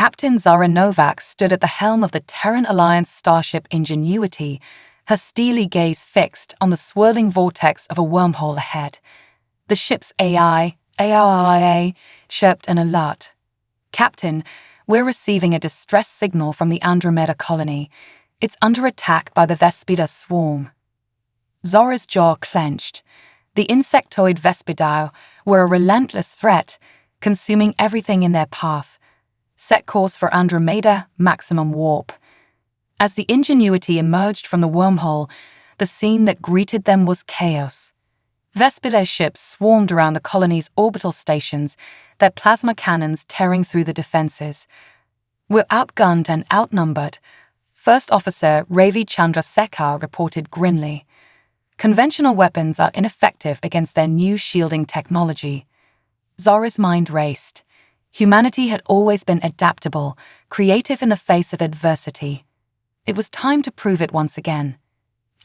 Captain Zara Novak stood at the helm of the Terran Alliance starship Ingenuity, her steely gaze fixed on the swirling vortex of a wormhole ahead. The ship's AI chirped an alert. "Captain, we're receiving a distress signal from the Andromeda colony. It's under attack by the Vespida swarm." Zora's jaw clenched. The insectoid Vespidae were a relentless threat, consuming everything in their path. Set course for Andromeda, maximum warp. As the Ingenuity emerged from the wormhole, the scene that greeted them was chaos. Vespidae ships swarmed around the colony's orbital stations, their plasma cannons tearing through the defenses. "We're outgunned and outnumbered," First Officer Ravi Chandrasekhar reported grimly. "Conventional weapons are ineffective against their new shielding technology." Zora's mind raced. Humanity had always been adaptable, creative in the face of adversity. It was time to prove it once again.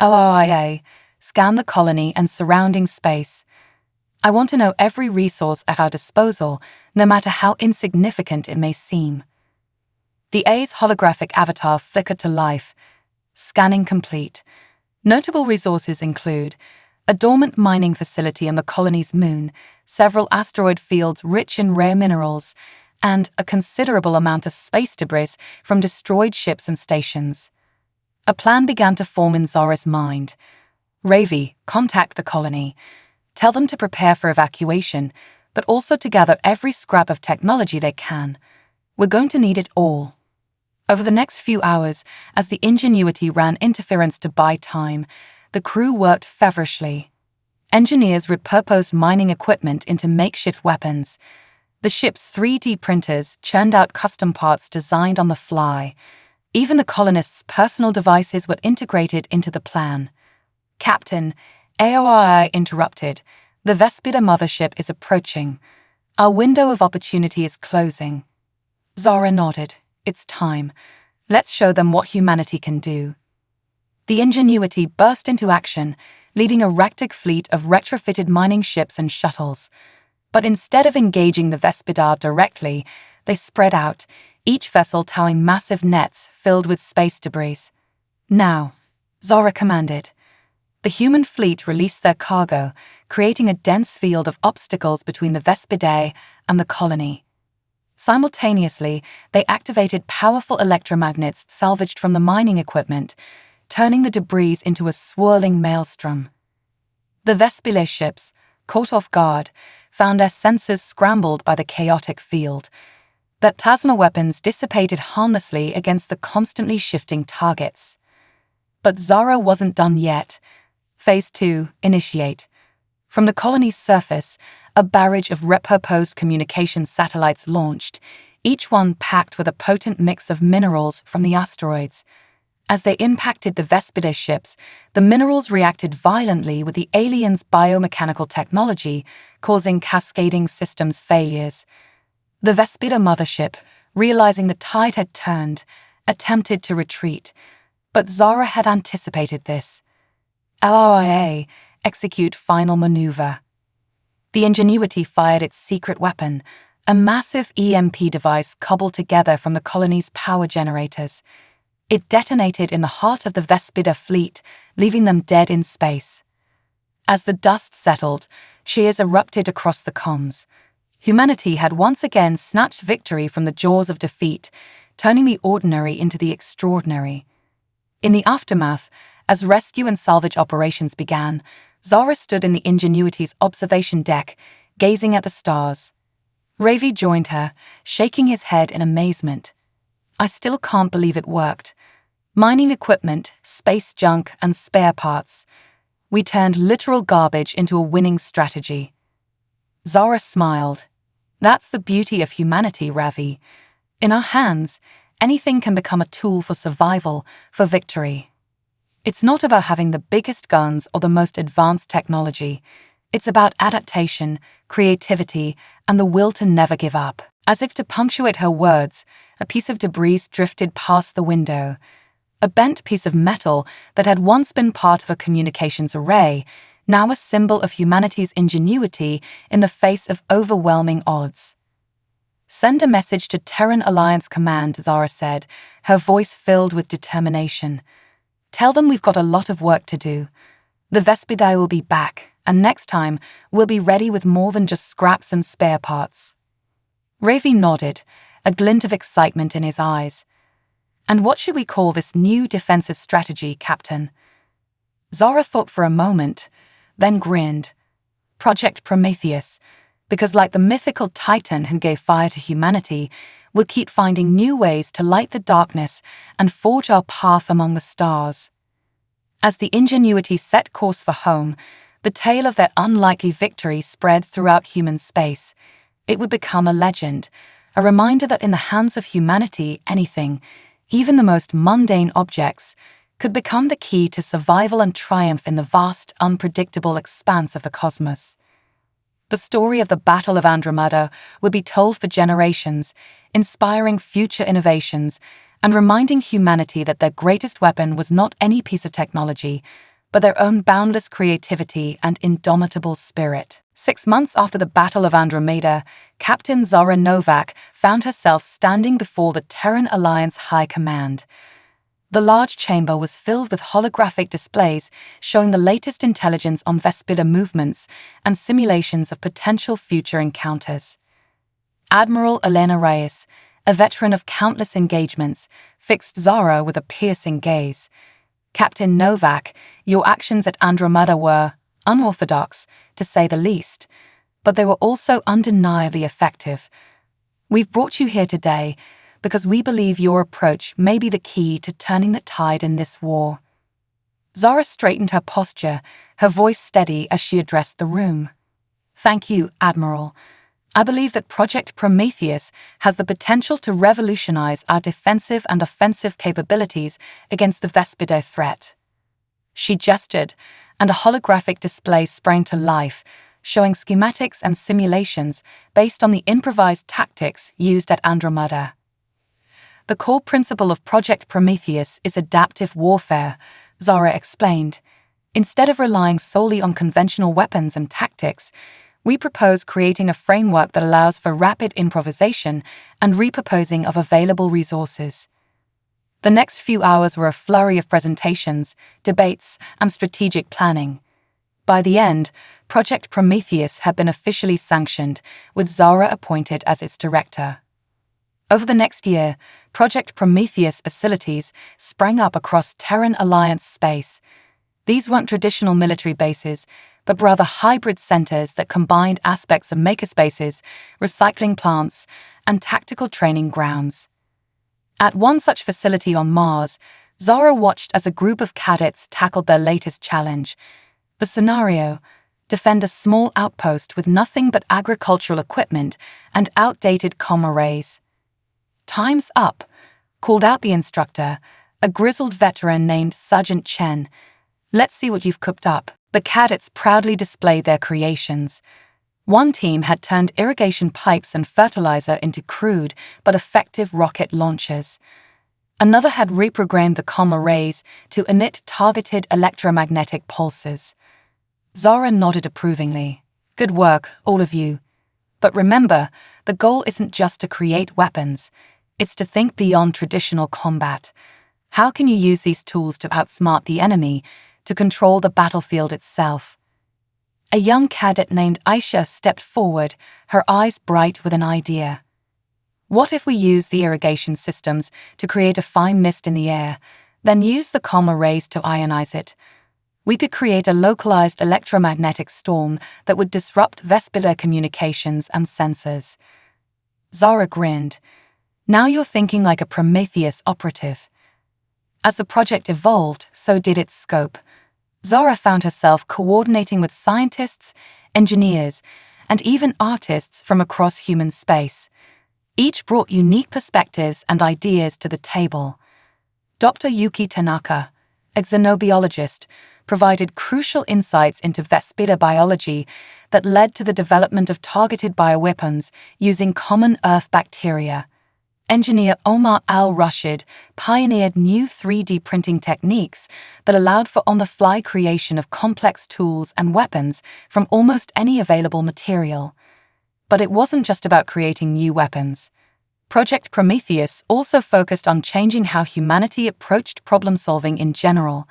"LRIA, scan the colony and surrounding space. I want to know every resource at our disposal, no matter how insignificant it may seem." The A's holographic avatar flickered to life. Scanning complete. Notable resources include a dormant mining facility on the colony's moon, several asteroid fields rich in rare minerals, and a considerable amount of space debris from destroyed ships and stations. A plan began to form in Zora's mind. "Ravi, contact the colony. Tell them to prepare for evacuation, but also to gather every scrap of technology they can. We're going to need it all." Over the next few hours, as the Ingenuity ran interference to buy time, the crew worked feverishly. Engineers repurposed mining equipment into makeshift weapons. The ship's 3D printers churned out custom parts designed on the fly. Even the colonists' personal devices were integrated into the plan. "Captain," AOI interrupted, "the Vespida mothership is approaching. Our window of opportunity is closing." Zara nodded. "It's time. Let's show them what humanity can do." The Ingenuity burst into action, leading a ractic fleet of retrofitted mining ships and shuttles. But instead of engaging the Vespida directly, they spread out, each vessel towing massive nets filled with space debris. "Now," Zara commanded. The human fleet released their cargo, creating a dense field of obstacles between the Vespidae and the colony. Simultaneously, they activated powerful electromagnets salvaged from the mining equipment, turning the debris into a swirling maelstrom. The Vespidae ships, caught off guard, found their sensors scrambled by the chaotic field. Their plasma weapons dissipated harmlessly against the constantly shifting targets. But Zara wasn't done yet. Phase 2, initiate. From the colony's surface, a barrage of repurposed communication satellites launched, each one packed with a potent mix of minerals from the asteroids. As they impacted the Vespidae ships, the minerals reacted violently with the aliens' biomechanical technology, causing cascading systems failures. The Vespida mothership, realizing the tide had turned, attempted to retreat, but Zara had anticipated this. LRIA, execute final maneuver. The Ingenuity fired its secret weapon, a massive EMP device cobbled together from the colony's power generators. It detonated in the heart of the Vespida fleet, leaving them dead in space. As the dust settled, cheers erupted across the comms. Humanity had once again snatched victory from the jaws of defeat, turning the ordinary into the extraordinary. In the aftermath, as rescue and salvage operations began, Zara stood in the Ingenuity's observation deck, gazing at the stars. Ravi joined her, shaking his head in amazement. "I still can't believe it worked. Mining equipment, space junk, and spare parts. We turned literal garbage into a winning strategy." Zara smiled. "That's the beauty of humanity, Ravi. In our hands, anything can become a tool for survival, for victory. It's not about having the biggest guns or the most advanced technology. It's about adaptation, creativity, and the will to never give up." As if to punctuate her words, a piece of debris drifted past the window. A bent piece of metal that had once been part of a communications array, now a symbol of humanity's ingenuity in the face of overwhelming odds. Send a message to Terran Alliance Command, Zara said, her voice filled with determination. Tell them we've got a lot of work to do. The Vespidae will be back, and next time we'll be ready with more than just scraps and spare parts. Ravi nodded, a glint of excitement in his eyes. And what should we call this new defensive strategy, Captain? Zara thought for a moment, then grinned. Project Prometheus, because like the mythical Titan who gave fire to humanity, we'll keep finding new ways to light the darkness and forge our path among the stars. As the Ingenuity set course for home, the tale of their unlikely victory spread throughout human space. It would become a legend, a reminder that in the hands of humanity, anything, even the most mundane objects, could become the key to survival and triumph in the vast, unpredictable expanse of the cosmos. The story of the Battle of Andromeda would be told for generations, inspiring future innovations and reminding humanity that their greatest weapon was not any piece of technology, but their own boundless creativity and indomitable spirit. 6 months after the Battle of Andromeda, Captain Zara Novak found herself standing before the Terran Alliance High Command. The large chamber was filled with holographic displays showing the latest intelligence on Vespida movements and simulations of potential future encounters. Admiral Elena Reyes, a veteran of countless engagements, fixed Zara with a piercing gaze. Captain Novak, your actions at Andromeda were unorthodox, to say the least, but they were also undeniably effective. We've brought you here today because we believe your approach may be the key to turning the tide in this war. Zara straightened her posture, her voice steady as she addressed the room. Thank you, Admiral. I believe that Project Prometheus has the potential to revolutionize our defensive and offensive capabilities against the Vespidae threat. She gestured, and a holographic display sprang to life, showing schematics and simulations based on the improvised tactics used at Andromeda. The core principle of Project Prometheus is adaptive warfare, Zara explained. Instead of relying solely on conventional weapons and tactics, we propose creating a framework that allows for rapid improvisation and repurposing of available resources. The next few hours were a flurry of presentations, debates, and strategic planning. By the end, Project Prometheus had been officially sanctioned, with Zara appointed as its director. Over the next year, Project Prometheus facilities sprang up across Terran Alliance space. These weren't traditional military bases, but rather hybrid centers that combined aspects of makerspaces, recycling plants, and tactical training grounds. At one such facility on Mars, Zara watched as a group of cadets tackled their latest challenge. The scenario: defend a small outpost with nothing but agricultural equipment and outdated comm arrays. Time's up, called out the instructor, a grizzled veteran named Sergeant Chen. Let's see what you've cooked up. The cadets proudly displayed their creations. One team had turned irrigation pipes and fertilizer into crude but effective rocket launchers. Another had reprogrammed the comm arrays to emit targeted electromagnetic pulses. Zara nodded approvingly. Good work, all of you. But remember, the goal isn't just to create weapons. It's to think beyond traditional combat. How can you use these tools to outsmart the enemy, to control the battlefield itself? A young cadet named Aisha stepped forward, her eyes bright with an idea. What if we use the irrigation systems to create a fine mist in the air, then use the comm arrays to ionize it? We could create a localized electromagnetic storm that would disrupt Vespida communications and sensors. Zara grinned. Now you're thinking like a Prometheus operative. As the project evolved, so did its scope. Zara found herself coordinating with scientists, engineers, and even artists from across human space. Each brought unique perspectives and ideas to the table. Dr. Yuki Tanaka, a xenobiologist, provided crucial insights into Vespida biology that led to the development of targeted bioweapons using common Earth bacteria. Engineer Omar Al-Rashid pioneered new 3D printing techniques that allowed for on-the-fly creation of complex tools and weapons from almost any available material. But it wasn't just about creating new weapons. Project Prometheus also focused on changing how humanity approached problem-solving in general.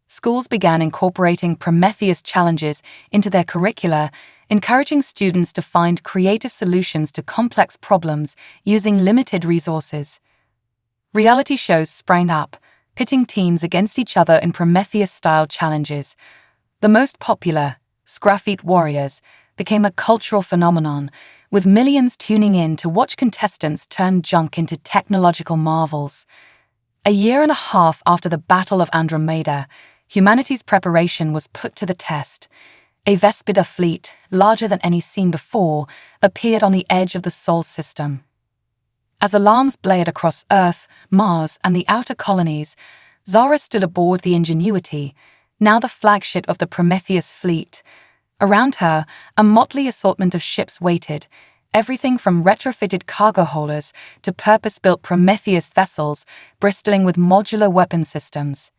Schools began incorporating Prometheus challenges into their curricula, encouraging students to find creative solutions to complex problems using limited resources. Reality shows sprang up, pitting teams against each other in Prometheus-style challenges. The most popular, Scrapheet Warriors, became a cultural phenomenon, with millions tuning in to watch contestants turn junk into technological marvels. A year and a half after the Battle of Andromeda, humanity's preparation was put to the test. A Vespida fleet, larger than any seen before, appeared on the edge of the Sol system. As alarms blared across Earth, Mars, and the outer colonies, Zara stood aboard the Ingenuity, now the flagship of the Prometheus fleet. Around her, a motley assortment of ships waited, everything from retrofitted cargo haulers to purpose-built Prometheus vessels bristling with modular weapon systems.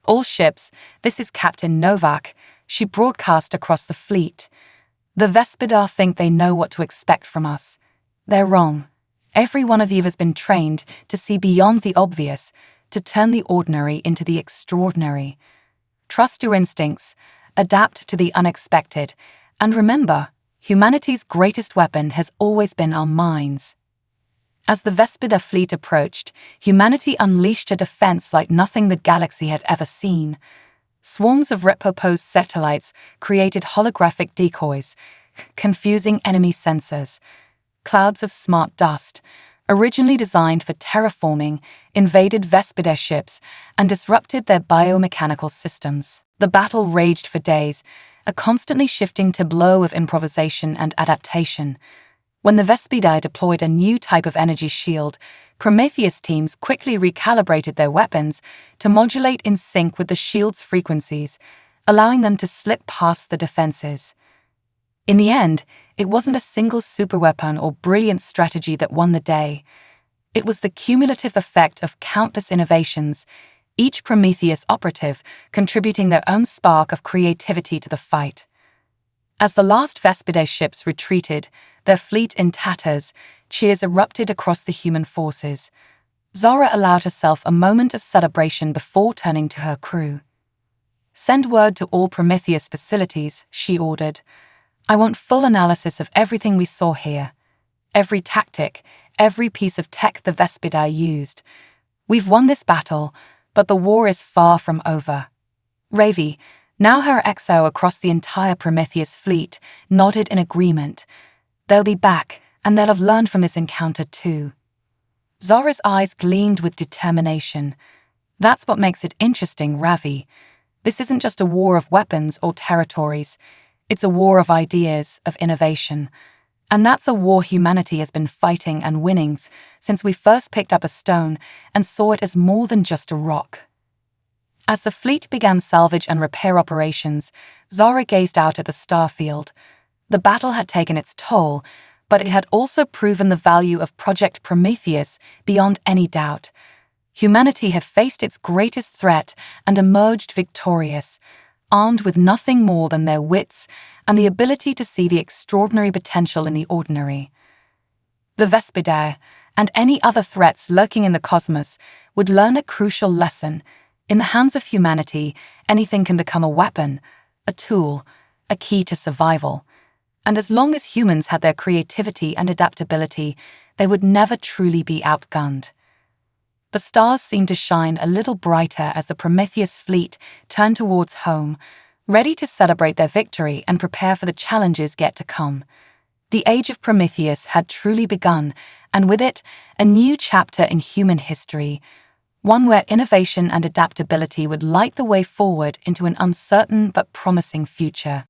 All ships, this is Captain Novak, she broadcast across the fleet. The Vespida think they know what to expect from us. They're wrong. Every one of you has been trained to see beyond the obvious, to turn the ordinary into the extraordinary. Trust your instincts, adapt to the unexpected, and remember, humanity's greatest weapon has always been our minds. As the Vespida fleet approached, humanity unleashed a defense like nothing the galaxy had ever seen. Swarms of repurposed satellites created holographic decoys, confusing enemy sensors. Clouds of smart dust, originally designed for terraforming, invaded Vespida ships and disrupted their biomechanical systems. The battle raged for days, a constantly shifting tableau of improvisation and adaptation. When the Vespida deployed a new type of energy shield, Prometheus teams quickly recalibrated their weapons to modulate in sync with the shield's frequencies, allowing them to slip past the defenses. In the end, it wasn't a single superweapon or brilliant strategy that won the day. It was the cumulative effect of countless innovations, each Prometheus operative contributing their own spark of creativity to the fight. As the last Vespida ships retreated, their fleet in tatters, cheers erupted across the human forces. Zara allowed herself a moment of celebration before turning to her crew. "Send word to all Prometheus facilities," she ordered. "I want full analysis of everything we saw here. Every tactic, every piece of tech the Vespida used. We've won this battle, but the war is far from over." Ravi, now her XO across the entire Prometheus fleet, nodded in agreement. They'll be back, and they'll have learned from this encounter too. Zara's eyes gleamed with determination. "That's what makes it interesting, Ravi. This isn't just a war of weapons or territories. It's a war of ideas, of innovation. And that's a war humanity has been fighting and winning since we first picked up a stone and saw it as more than just a rock." As the fleet began salvage and repair operations, Zara gazed out at the starfield. The battle had taken its toll, but it had also proven the value of Project Prometheus beyond any doubt. Humanity had faced its greatest threat and emerged victorious, armed with nothing more than their wits and the ability to see the extraordinary potential in the ordinary. The Vespida, and any other threats lurking in the cosmos, would learn a crucial lesson. In the hands of humanity, anything can become a weapon, a tool, a key to survival. And as long as humans had their creativity and adaptability, they would never truly be outgunned. The stars seemed to shine a little brighter as the Prometheus fleet turned towards home, ready to celebrate their victory and prepare for the challenges yet to come. The age of Prometheus had truly begun, and with it, a new chapter in human history, one where innovation and adaptability would light the way forward into an uncertain but promising future.